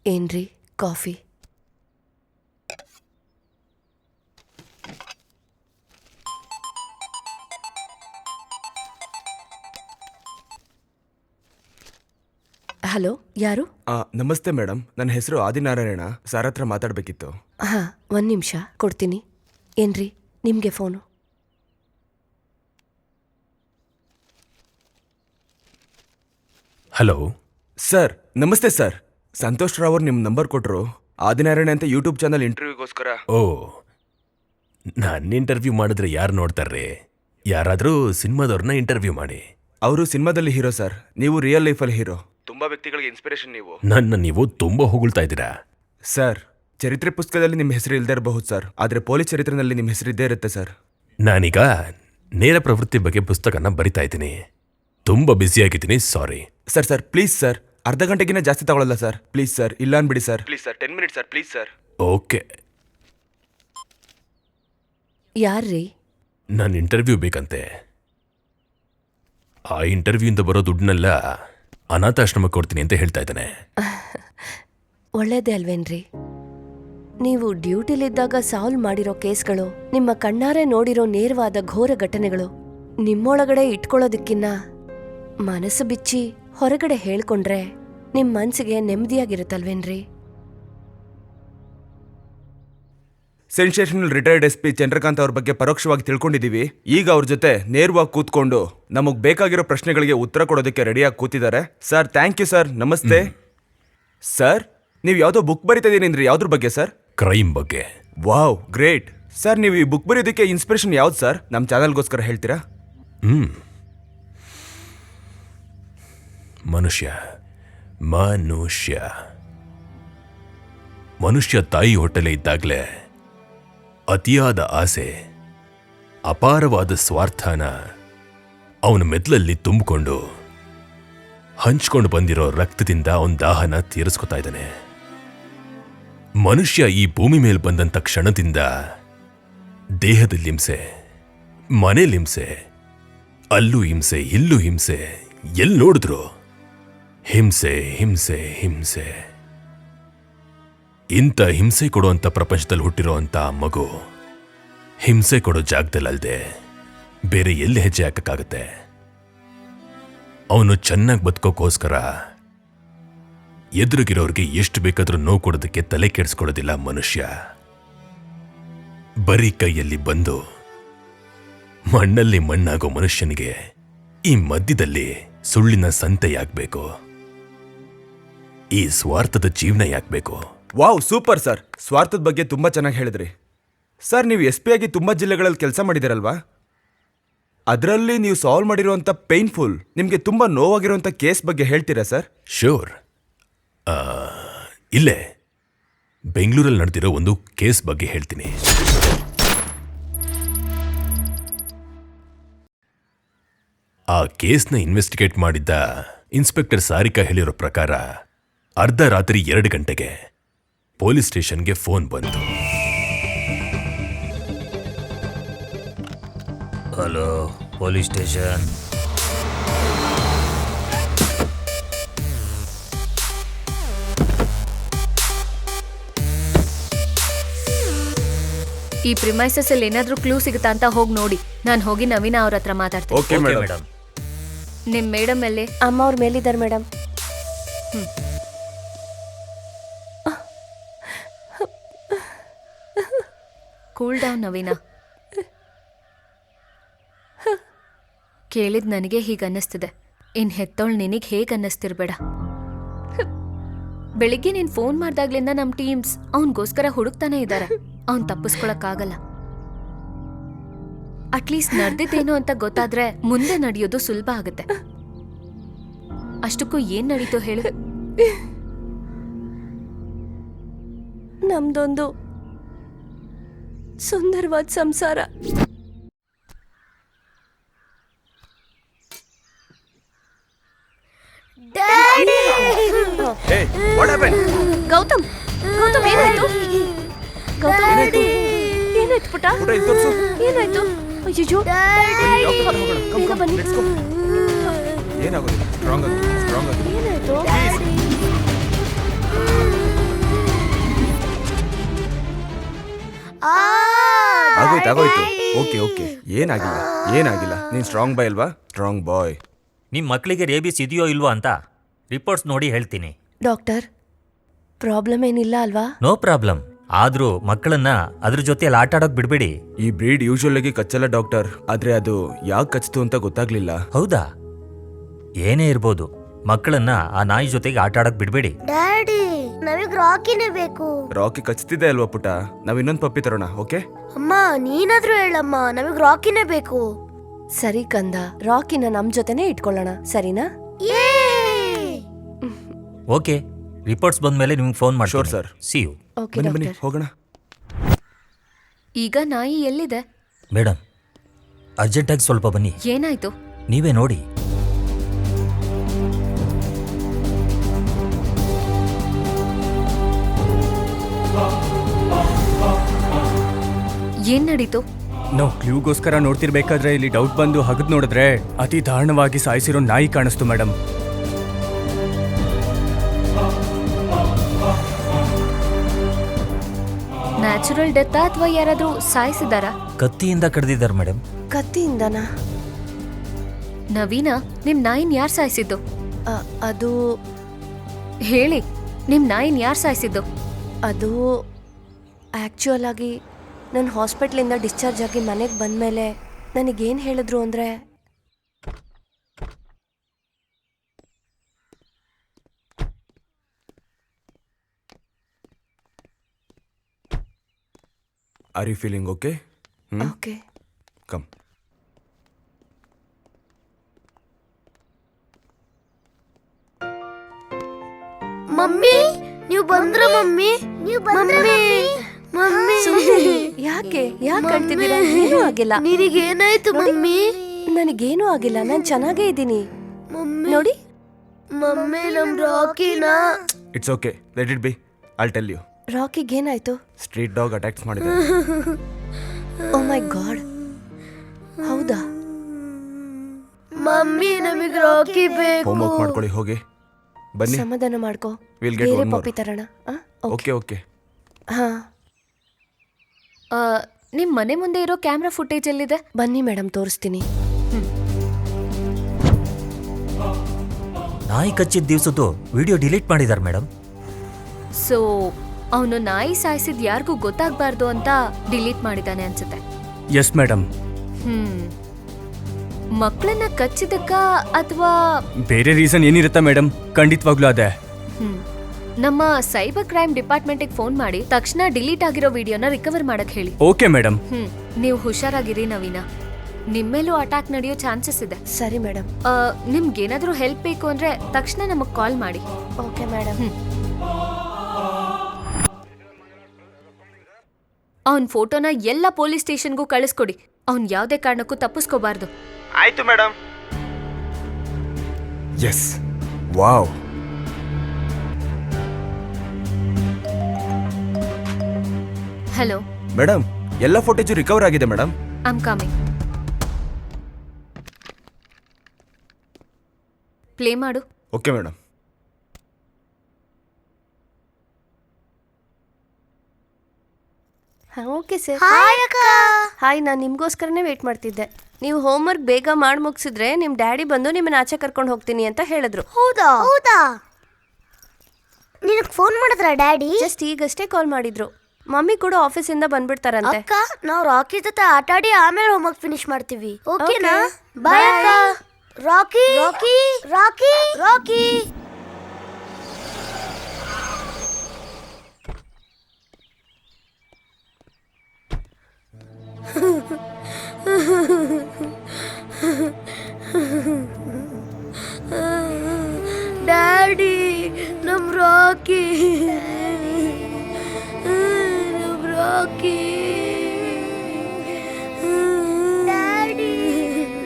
ಏನ್ರಿ coffee? Hello, ಯಾರು? ನಮಸ್ತೆ ಮೇಡಮ್, ನನ್ನ ಹೆಸರು ಆದಿನಾರಾಯಣ. ಸರ್ ಹತ್ರ ಮಾತಾಡಬೇಕಿತ್ತು. ಹಾ, ಒಂದ್ ನಿಮಿಷ ಕೊಡ್ತೀನಿ. ಏನ್ರಿ ನಿಮ್ಗೆ ಫೋನು? ಹಲೋ ಸರ್, ನಮಸ್ತೆ ಸರ್. ಸಂತೋಷ್ ರಾವ್ ಅವ್ರು ನಿಮ್ಮ ನಂಬರ್ ಕೊಟ್ಟರು. ಆದಿನಾರಾಯಣ ಅಂತ ಯೂಟ್ಯೂಬ್ ಚಾನಲ್ ಇಂಟರ್ವ್ಯೂಗೋಸ್ಕರ. ಓ, ನನ್ನ ಇಂಟರ್ವ್ಯೂ ಮಾಡಿದ್ರೆ ಯಾರು ನೋಡ್ತಾರ್ರಿ? ಯಾರಾದರೂ ಸಿನಿಮಾದವ್ರನ್ನ ಇಂಟರ್ವ್ಯೂ ಮಾಡಿ. ಅವರು ಸಿನಿಮಾದಲ್ಲಿ ಹೀರೋ ಸರ್, ನೀವು ರಿಯಲ್ ಲೈಫಲ್ಲಿ ಹೀರೋ. ತುಂಬಾ ವ್ಯಕ್ತಿಗಳಿಗೆ ಇನ್ಸ್ಪಿರೇಷನ್ ನೀವು. ನೀವು ತುಂಬಾ ಹೊಗಳ್ತಾ ಇದ್ದೀರಾ. ಸರ್, ಚರಿತ್ರೆ ಪುಸ್ತಕದಲ್ಲಿ ನಿಮ್ಮ ಹೆಸರು ಇಲ್ಲದೆ ಇರಬಹುದು ಸರ್, ಆದರೆ ಪೊಲೀಸ್ ಚರಿತ್ರೆನಲ್ಲಿ ನಿಮ್ಮ ಹೆಸರು ಇದ್ದೇ ಇರುತ್ತೆ ಸರ್. ನಾನೀಗ ನೇರ ಪ್ರವೃತ್ತಿ ಬಗ್ಗೆ ಪುಸ್ತಕನ ಬರಿತಾ ಇದ್ದೀನಿ. ತುಂಬಾ ಬ್ಯುಸಿಯಾಗಿದ್ದೀನಿ, ಸಾರಿ. ಸರ್ ಪ್ಲೀಸ್ ಸರ್, ಅರ್ಧ ಗಂಟೆಗಿನ್ನ ಜಾಸ್ತಿ ತಗೊಳ್ಳಲ್ಲ ಸರ್. ಪ್ಲೀಸ್ ಸರ್, ಇಲ್ಲ ಅನ್ಬಿಡಿ sir. Please sir, 10 minutes sir, please sir. Okay. ಯಾರ್ರೀ? ನನ್ನ ಇಂಟರ್ವ್ಯೂ ಬೇಕಂತೆ. ಆ ಇಂಟರ್ವ್ಯೂಯಿಂದ ಬರೋ ದುಡ್ಡನ್ನೆಲ್ಲ ಅನಾಥಾಶ್ರಮಕ್ಕೆ ಕೊಡ್ತೀನಿ ಅಂತ ಹೇಳ್ತಾ ಇದ್ದಾನೆ. ಒಳ್ಳೇದೇ ಅಲ್ವೇನ್ರಿ? ನೀವು ಡ್ಯೂಟಿಲಿದ್ದಾಗ ಸಾಲ್ವ್ ಮಾಡಿರೋ ಕೇಸ್ಗಳು, ನಿಮ್ಮ ಕಣ್ಣಾರೆ ನೋಡಿರೋ ನೇರವಾದ ಘೋರ ಘಟನೆಗಳು ನಿಮ್ಮೊಳಗಡೆ ಇಟ್ಕೊಳ್ಳೋದಕ್ಕಿನ್ನ ಮನಸ್ಸು ಬಿಚ್ಚಿ ಹೊರಗಡೆ ಹೇಳ್ಕೊಂಡ್ರೆ ನಿಮ್ ಮನ್ಸಿಗೆ ನೆಮ್ಮದಿಯಾಗಿರುತ್ತಲ್ವೇನ್ರಿ? ಸೆನ್ಸೇಷನಲ್ ರಿಟೈರ್ಡ್ SP ಚಂದ್ರಕಾಂತ್ ಅವ್ರ ಬಗ್ಗೆ ಪರೋಕ್ಷವಾಗಿ ತಿಳ್ಕೊಂಡಿದ್ದೀವಿ. ಈಗ ಅವ್ರ ಜೊತೆ ನೇರವಾಗಿ ಕೂತ್ಕೊಂಡು ನಮಗ್ ಬೇಕಾಗಿರೋ ಪ್ರಶ್ನೆಗಳಿಗೆ ಉತ್ತರ ಕೊಡೋದಕ್ಕೆ ರೆಡಿಯಾಗಿ ಕೂತಿದ್ದಾರೆ. Sir, thank you sir. ನಮಸ್ತೆ. ಸರ್, ನೀವು ಯಾವುದೋ ಬುಕ್ ಬರಿತಾ ಇದೀನಿ, ಯಾವ್ದ್ರ ಬಗ್ಗೆ ಸರ್? ಕ್ರೈಮ್ ಬಗ್ಗೆ. Wow, great. ಸರ್, ನೀವು ಈ ಬುಕ್ ಬರೆಯೋದಕ್ಕೆ ಇನ್ಸ್ಪಿರೇಷನ್ ಯಾವ್ದು ಸರ್? ನಮ್ಮ ಚಾನಲ್ಗೋಸ್ಕರ ಹೇಳ್ತೀರಾ? ಮನುಷ್ಯ ತಾಯಿ ಹೊಟ್ಟೆಲೆ ಇದ್ದಾಗಲೇ ಅತಿಯಾದ ಆಸೆ, ಅಪಾರವಾದ ಸ್ವಾರ್ಥನ ಅವನ ಮೆದುಳಲ್ಲಿ ತುಂಬಿಕೊಂಡು ಹಂಚ್ಕೊಂಡು ಬಂದಿರೋ ರಕ್ತದಿಂದ ಅವನ ದಾಹನ ತೀರಿಸ್ಕೊತಾ ಇದ್ದಾನೆ. ಮನುಷ್ಯ ಈ ಭೂಮಿ ಮೇಲೆ ಬಂದಂಥ ಕ್ಷಣದಿಂದ ದೇಹದಲ್ಲಿ ಹಿಂಸೆ, ಮನೇಲಿ ಹಿಂಸೆ, ಅಲ್ಲೂ ಹಿಂಸೆ, ಇಲ್ಲೂ ಹಿಂಸೆ, ಎಲ್ಲಿ ನೋಡಿದ್ರು ಹಿಂಸೆ ಹಿಂಸೆ ಹಿಂಸೆ. ಇಂಥ ಹಿಂಸೆ ಕೊಡುವಂಥ ಪ್ರಪಂಚದಲ್ಲಿ ಹುಟ್ಟಿರೋ ಅಂಥ ಮಗು ಹಿಂಸೆ ಕೊಡೋ ಜಾಗದಲ್ಲದೆ ಬೇರೆ ಎಲ್ಲಿ ಹೆಜ್ಜೆ ಹಾಕಕ್ಕಾಗತ್ತೆ? ಅವನು ಚೆನ್ನಾಗಿ ಬದುಕೋಕ್ಕೋಸ್ಕರ ಎದುರಿಗಿರೋರಿಗೆ ಎಷ್ಟು ಬೇಕಾದ್ರೂ ನೋವು ಕೊಡೋದಕ್ಕೆ ತಲೆ ಕೆಡಿಸ್ಕೊಳ್ಳೋದಿಲ್ಲ ಮನುಷ್ಯ. ಬರೀ ಕೈಯಲ್ಲಿ ಬಂದು ಮಣ್ಣಲ್ಲಿ ಮಣ್ಣಾಗೋ ಮನುಷ್ಯನಿಗೆ ಈ ಮಧ್ಯದಲ್ಲಿ ಸುಳ್ಳಿನ ಸಂತೆ ಯಾಕಬೇಕು? ಈ ಸ್ವಾರ್ಥದ ಜೀವನ ಯಾಕಬೇಕು? Wow, super sir. ಸ್ವಾರ್ಥದ ಬಗ್ಗೆ ತುಂಬಾ ಚೆನ್ನಾಗಿ ಹೇಳಿದ್ರಿ. ಸರ್, ನೀವು SP ಆಗಿ ತುಂಬಾ ಜಿಲ್ಲೆಗಳಲ್ಲಿ ಕೆಲಸ ಮಾಡಿದಿರಲ್ವಾ? ಅದರಲ್ಲಿ ನೀವು ಸಾಲ್ವ್ ಮಾಡಿರುವಂಥ ಪೇನ್ಫುಲ್, ನಿಮಗೆ ತುಂಬಾ ನೋವಾಗಿರುವಂಥ ಕೇಸ್ ಬಗ್ಗೆ ಹೇಳ್ತೀರಾ ಸರ್? ಶ್ಯೂರ್. ಇಲ್ಲೇ ಬೆಂಗಳೂರಲ್ಲಿ ನಡೆದಿರೋ ಒಂದು ಕೇಸ್ ಬಗ್ಗೆ ಹೇಳ್ತೀನಿ. ಆ ಕೇಸ್ನ ಇನ್ವೆಸ್ಟಿಗೇಟ್ ಮಾಡಿದ್ದ ಇನ್ಸ್ಪೆಕ್ಟರ್ ಸಾರಿಕಾ ಹೇಳಿರೋ ಪ್ರಕಾರ ಅರ್ಧ ರಾತ್ರಿ 2 ಗಂಟೆಗೆ ಪೊಲೀಸ್ ಸ್ಟೇಷನ್ಗೆ ಫೋನ್ ಬಂತು. Hello, police station. ಈ ಪ್ರಿಮೈಸಸ್ ಅಲ್ಲಿ ಏನಾದ್ರೂ ಕ್ಲೂ ಸಿಗುತ್ತಾ ಅಂತ ಹೋಗಿ ನೋಡಿ. ನಾನು ಹೋಗಿ ನವೀನ ಅವ್ರ ಹತ್ರ ಮಾತಾಡ್ತೀನಿ. Okay madam. ನಿಮ್ ಮೇಡಮ್ ಅಲ್ಲಿ? ಅಮ್ಮ ಅವ್ರ ಮೇಲಿದ್ದಾರೆ ಮೇಡಮ್. ಕೂಲ್ ಡೌನ್ ನವೀನ. ಕೇಳಿದ್ ನನಗೆ ಹೀಗೆ ಅನ್ನಿಸ್ತಿದೆ. ಇನ್ ಹೆತ್ತೋಳ್ ನಿನಗೆ ಹೇಗೆ ಅನ್ನಿಸ್ತಿರ್ಬೇಡ. ಬೆಳಿಗ್ಗೆ ನೀನ್ ಫೋನ್ ಮಾಡ್ದಾಗ್ಲಿಂದ ನಮ್ ಟೀಮ್ಸ್ ಅವನ್ಗೋಸ್ಕರ ಹುಡುಕ್ತಾನೆ ಇದ್ದಾರೆ. ಅವ್ನ್ ತಪ್ಪಿಸ್ಕೊಳಕ್ಕಾಗಲ್ಲ. ಅಟ್ಲೀಸ್ಟ್ ನಡೆದಿದ್ದೇನು ಅಂತ ಗೊತ್ತಾದ್ರೆ ಮುಂದೆ ನಡೆಯೋದು ಸುಲಭ ಆಗುತ್ತೆ. ಅಷ್ಟಕ್ಕೂ ಏನ್ ನಡೀತೋ ಹೇಳು. ನಮ್ದೊಂದು ಸುಂದರವಾದ ಸಂಸಾರ. ಗೌತಮ್, ಗೌತಮ್ ಏನಾಯ್ತು? ಗೌತಮ್ ಏನಾಯ್ತು ಪುಟ್ಟ? ಏನಾಯ್ತು? ಅಯ್ಯೋ, ಬೇಗ ಬನ್ನಿ. ಏನಾಗೋದಿಲ್ಲ, ಸ್ಟ್ರಾಂಗ್ ಆಗಿ, ಸ್ಟ್ರಾಂಗ್ ಆಗಿ. ಏನಾಯ್ತು? ಆಗೋಯ್ತು. ಓಕೆ ಓಕೆ, ಏನಾಗಿಲ್ಲ. ನೀನ್ ಸ್ಟ್ರಾಂಗ್ ಬಾಯ್ ಅಲ್ವಾ? ಸ್ಟ್ರಾಂಗ್ ಬಾಯ್. ನಿಮ್ಮ ಮಕ್ಕಳಿಗೆ ರೇಬಿಸ್ ಇದೆಯೋ ಇಲ್ವೋ ಅಂತ ರಿಪೋರ್ಟ್ಸ್ ನೋಡಿ ಹೇಳ್ತೀನಿ. ಡಾಕ್ಟರ್, ಪ್ರಾಬ್ಲಮ್ ಏನಿಲ್ಲ ಅಲ್ವಾ? No problem. ಆದ್ರೂ ಮಕ್ಕಳನ್ನ ಅದ್ರ ಜೊತೆಯಲ್ಲಿ ಆಟ ಆಡೋಕ್ ಬಿಡ್ಬೇಡಿ. ಈ ಬ್ರೀಡ್ ಯೂಶುವಲ್ ಆಗಿ ಕಚ್ಚಲ್ಲ ಡಾಕ್ಟರ್, ಆದ್ರೆ ಅದು ಯಾಕೆ ಕಚ್ತು ಅಂತ ಗೊತ್ತಾಗ್ಲಿಲ್ಲ. ಹೌದಾ? ಏನೇ ಇರ್ಬೋದು, ಮಕ್ಕಳನ್ನ ಆ ನಾಯಿ ಜೊತೆಗೆ ಆಟ ಆಡೋಕ್ ಬಿಡ್ಬೇಡಿ. ಡ್ಯಾಡಿ, ನಮಗ್ ರಾಕಿನೇ ಬೇಕು. ರಾಕಿ ಕಚ್ತಿದೆ ಅಲ್ವಾ ಪುಟ? ನಾವ್ ಇನ್ನೊಂದು ಪಪ್ಪಿ ತರೋಣ. ಓಕೆ ಅಮ್ಮ, ನೀನಾದ್ರೂ ಹೇಳಮ್ಮ, ನಮಗ್ ರಾಕಿನೇ ಬೇಕು. ಸರಿ ಕಂದ, ರಾಕಿನ ನಮ್ ಜೊತೆನೆ ಇಟ್ಕೊಳ್ಳೋಣ, ಸರಿನಾ? ಓಕೆ, ರಿಪೋರ್ಟ್ಸ್ ಬಂದ್ಮೇಲೆ ನಿಮ್ಗೆ ಫೋನ್ ಮಾಡಿ. Sure, sir. See you. Okay ಬನ್ನಿ ಡಾಕ್ಟರ್. ಹೋಗೋಣ. ಈಗ ನಾಯಿ ಎಲ್ಲಿದೆ? ಮೇಡಮ್, ಅರ್ಜೆಂಟಾಗಿ ಸ್ವಲ್ಪ ಬನ್ನಿ. ಏನಾಯ್ತು? ನೀವೇ ನೋಡಿ. ಏನ್ ನಡೀತು? ನಾವು ಕ್ಲೂಗೋಸ್ಕರ ನೋಡ್ತಿರ್ಬೇಕಾದ್ರೆ ಇಲ್ಲಿ ಡೌಟ್ ಬಂದು ಹಗದ್ ನೋಡಿದ್ರೆ ಅತಿ ದಾರುಣವಾಗಿ ಸಾಯಿಸಿರೋ ನಾಯಿ ಕಾಣಿಸ್ತು ಮೇಡಮ್. ನ್ಯಾಚುರಲ್ ಡೆತ್ ಅಥವಾ ಯಾರಾದ್ರೂ ಸಾಯಿಸಿದಾರಾ? ಕತ್ತಿಯಿಂದ ಕಡ್ದಿದ್ದಾರೆ ಮೇಡಮ್. ಕತ್ತಿಯಿಂದನಾ? ನವೀನ, ನಿಮ್ ನಾಯಿನ್ ಯಾರ್ ಸಾಯಿಸಿದ್ದು? ಅದು ಹೇಳಿ, ನಿಮ್ ನಾಯಿನ್ ಯಾರ್ ಸಾಯಿಸಿದ್ದು? ಅದು ಆ್ಯಕ್ಚುಯಲ್ ಆಗಿ ನಾನು ಹಾಸ್ಪಿಟ್ಲಿಂದ ಡಿಸ್ಚಾರ್ಜ್ ಆಗಿ ಮನೆಗೆ ಬಂದಮೇಲೆ ನನಗೇನು ಹೇಳಿದ್ರು ಅಂದರೆ, are you feeling okay? Okay come. Mummy, ನೀವು ಬಂದ್ರ? ಮಮ್ಮಿ, ನೀವು ಬಂದ್ರ? ಮಮ್ಮಿ, ಯಾಕೆ ಕಳ್ತಿದ್ದೀರಾ? ಏನೂ ಆಗಿಲ್ಲ. ನಿನಗೇನಾಯ್ತು ಮಮ್ಮಿ? ನನಗೇನೂ ಆಗಿಲ್ಲ, ನಾನು ಚೆನ್ನಾಗೇ ಇದ್ದೀನಿ. ಮಮ್ಮಿ ನೋಡಿ, ಮಮ್ಮಿ, ನಮ್ ರಾಕಿನ. It's okay, let it be. I'll tell you. ರಾಕಿಗೇನಾಯ್ತು? ಸ್ಟ್ರೀಟ್ ಡಾಗ್ ಅಟ್ಯಾಕ್ಸ್ ಮಾಡಿದೆ. ಓ ಮೈ ಗಾಡ್, ಹೌದಾ? ಮಮ್ಮಿ, ನಮಗ್ ರಾಕಿ ಬೇಕು. ಹೋಮ್ವರ್ಕ್ ಮಾಡ್ಕೊಳ್ಳಿ, ಹೋಗಿ ಬನ್ನಿ. ಸಮಾಧಾನ ಮಾಡ್ಕೋ, We'll get ಬೇರೆ one more. ಪಪ್ಪಿ ತರೋಣ. Okay okay. ಹಾ, ನಿಮ್ ಮನೆ ಮುಂದೆ ಇರೋ ಕ್ಯಾಮ್ರಾ ಫುಟೇಜ್ ಎಲ್ಲಿದೆ? ಬನ್ನಿ ಮೇಡಮ್, ತೋರಿಸ್ತೀನಿ. ನಾಯಿ ಕಚ್ಚಿದ ದಿವ್ಸದ್ದು ವಿಡಿಯೋ ಡಿಲೀಟ್ ಮಾಡಿದ್ದಾರೆ ಮೇಡಮ್. ಸೊ ಅವನು ನಾಯಿ ಸಾಯಿಸಿದ್ ಯಾರಿಗೂ ಗೊತ್ತಾಗ್ಬಾರ್ದು ಅಂತ ಡಿಲೀಟ್ ಮಾಡಿದಾನೆ ಅನ್ಸುತ್ತೆ. Yes madam. ಮಕ್ಕಳನ್ನ ಕಚ್ಚಿದಕ್ಕ ಅಥವಾ ಬೇರೆ ರೀಸನ್ ಏನಿರುತ್ತಾ ಮೇಡಮ್? ಖಂಡಿತವಾಗ್ಲೂ ಅದೇ. ನಮ್ಮ ಸೈಬರ್ ಕ್ರೈಮ್ ಡಿಪಾರ್ಟ್ಮೆಂಟಿಗೆ ಫೋನ್ ಮಾಡಿ ತಕ್ಷಣ ಡಿಲೀಟ್ ಆಗಿರೋ ವಿಡಿಯೋನ ರಿಕವರ್ ಮಾಡಕ್ ಹೇಳಿ. Okay madam. ನೀವು ಹುಷಾರಾಗಿರಿ ನವೀನ. ನಿಮ್ಮೇಲೂ ಅಟ್ಯಾಕ್ ನಡೆಯೋ ಚಾನ್ಸಸ್ ಇದೆ. ಸರಿ ಮೇಡಮ್. ನಿಮ್ಗೇನಾದ್ರೂ ಹೆಲ್ಪ್ ಬೇಕು ಅಂದ್ರೆ ತಕ್ಷಣ ನಮಗ್ ಕಾಲ್ ಮಾಡಿ. Okay madam. ಅವನ್ ಫೋಟೋನ ಎಲ್ಲ ಪೊಲೀಸ್ ಸ್ಟೇಷನ್ಗೂ ಕಳಿಸ್ಕೊಡಿ. ಅವ್ನ್ ಯಾವ್ದೇ ಕಾರಣಕ್ಕೂ ತಪ್ಪಿಸ್ಕೋಬಾರ್ದು. ಆಯ್ತು madam. Yes, wow. Hello madam, ಎಲ್ಲ ಫೋಟೇಜು ರಿಕವರ್ ಆಗಿದೆ madam. I am coming. Play ಮಾಡು. Okay madam. Okay sir. Hi ಅಕ್ಕ. ಹಾಯ್, ನಾನು ನಿಮಗೋಸ್ಕರನೇ ವೇಟ್ ಮಾಡ್ತಿದ್ದೆ. ನೀವು ಹೋಮ್ವರ್ಕ್ ಬೇಗ ಮಾಡಿ ಮುಗಿಸಿದ್ರೆ ನಿಮ್ಮ ಡ್ಯಾಡಿ ಬಂದು ನಿಮ್ಮನ್ನ ಆಚೆ ಕರ್ಕೊಂಡು ಹೋಗ್ತೀನಿ ಅಂತ ಹೇಳಿದ್ರು. ಹೌದಾ? ನಿನಗ್ ಫೋನ್ ಮಾಡಿದ್ರ ಡ್ಯಾಡಿ? ಜಸ್ಟ್ ಈಗಷ್ಟೇ ಕಾಲ್ ಮಾಡಿದ್ರು. ಮಮ್ಮಿ ಕೂಡ ಆಫೀಸಿಂದ ಬಂದ್ಬಿಡ್ತಾರಂತೆ. ಅಕ್ಕ, ನಾವು ರಾಕಿ ಜೊತೆ ಆಟ ಆಡಿ ಆಮೇಲೆ ಹೋಮ್ವರ್ಕ್ ಫಿನಿಶ್ ಮಾಡ್ತೀವಿ. ಓಕೆನಾ? ಬಾಯ್ ಅಕ್ಕ. ರಾಕಿ, ರಾಕಿ, ರಾಕಿ, ರಾಕಿ. ಡ್ಯಾಡಿ, ನಮ್ ರಾಕಿ, ನಮ್ ರಾಕಿ. ಡ್ಯಾಡಿ,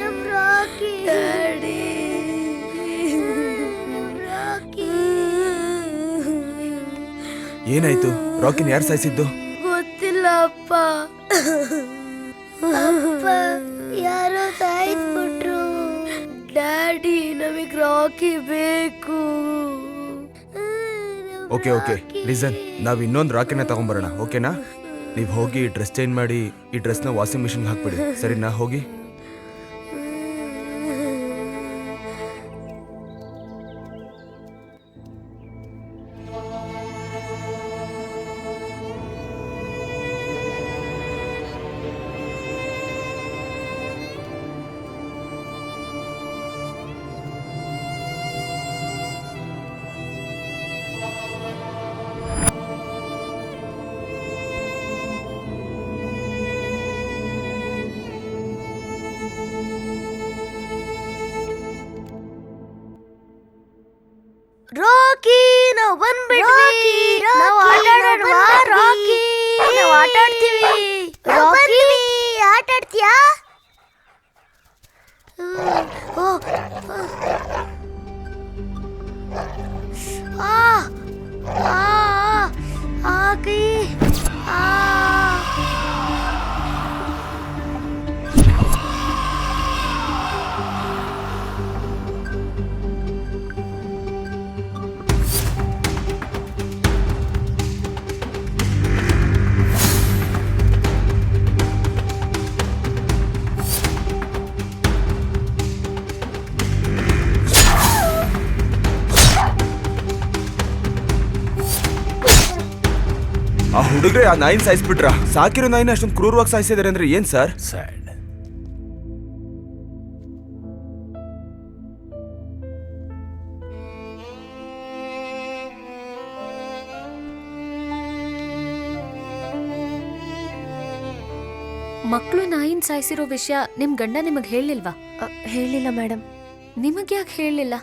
ನಮ್ ರಾಕಿ. ಡ್ಯಾಡಿ, ನಮ್ ರಾಕಿ. ಏನಾಯ್ತು? ರಾಕಿನ್ ಯಾರು ಸಾಯಿಸಿದ್ದು? ಗೊತ್ತಿಲ್ಲ ಅಪ್ಪ. ಅಪ್ಪ, ಯಾರೋ ಸಾಯಿಸ್ಬಿಟ್ರು. ಡ್ಯಾಡಿ, ನಮಗ್ ರಾಕಿ ಬೇಕು. ಓಕೆ ಓಕೆ, ಲಿಸನ್, ನಾವ್ ಇನ್ನೊಂದು ರಾಕಿನ ತಗೊಂಬರೋಣ, ಓಕೆನಾ? ನೀವು ಹೋಗಿ ಡ್ರೆಸ್ ಚೇಂಜ್ ಮಾಡಿ ಈ ಡ್ರೆಸ್ನ ವಾಷಿಂಗ್ ಮಿಷಿನ್ಗೆ ಹಾಕ್ಬಿಡಿ ಸರಿನಾ? ಹೋಗಿ. ರಾಕಿ ನಾವು ಬಂದ್ಬಿಟ್ವಿ. ನಾವು ಆಟ ಆಡೋಣವಾ? ರಾಕಿ ನಾವು ಆಟ ಆಡ್ತೀವಿ. ರಾಕಿ ಆಟ ಆಡ್ತೀಯಾ? ಆಕಿ ಆ ಹುಡುಗ್ರೆ ಆ ನಾಯಿನ ಸಾಯಿಸ್ಬಿಟ್ರ? ಸಾಕಿರೋ ನಾಯಿನ ಅಷ್ಟೊಂದು ಕ್ರೂರವಾಗಿ ಸಾಯಿಸಿದಾರೆ ಅಂದ್ರೆ ಏನ್ ಸರ್? ಸ್ಯಾಡ್. ಮಕ್ಕಳು ನಾಯಿನ್ ಸಾಯಿಸಿರೋ ವಿಷಯ ನಿಮ್ ಗಂಡ ನಿಮಗ್ ಹೇಳಿಲ್ವಾ? ಹೇಳಿಲ್ಲ ಮೇಡಮ್. ನಿಮಗ್ ಯಾಕೆ ಹೇಳಿಲ್ಲ?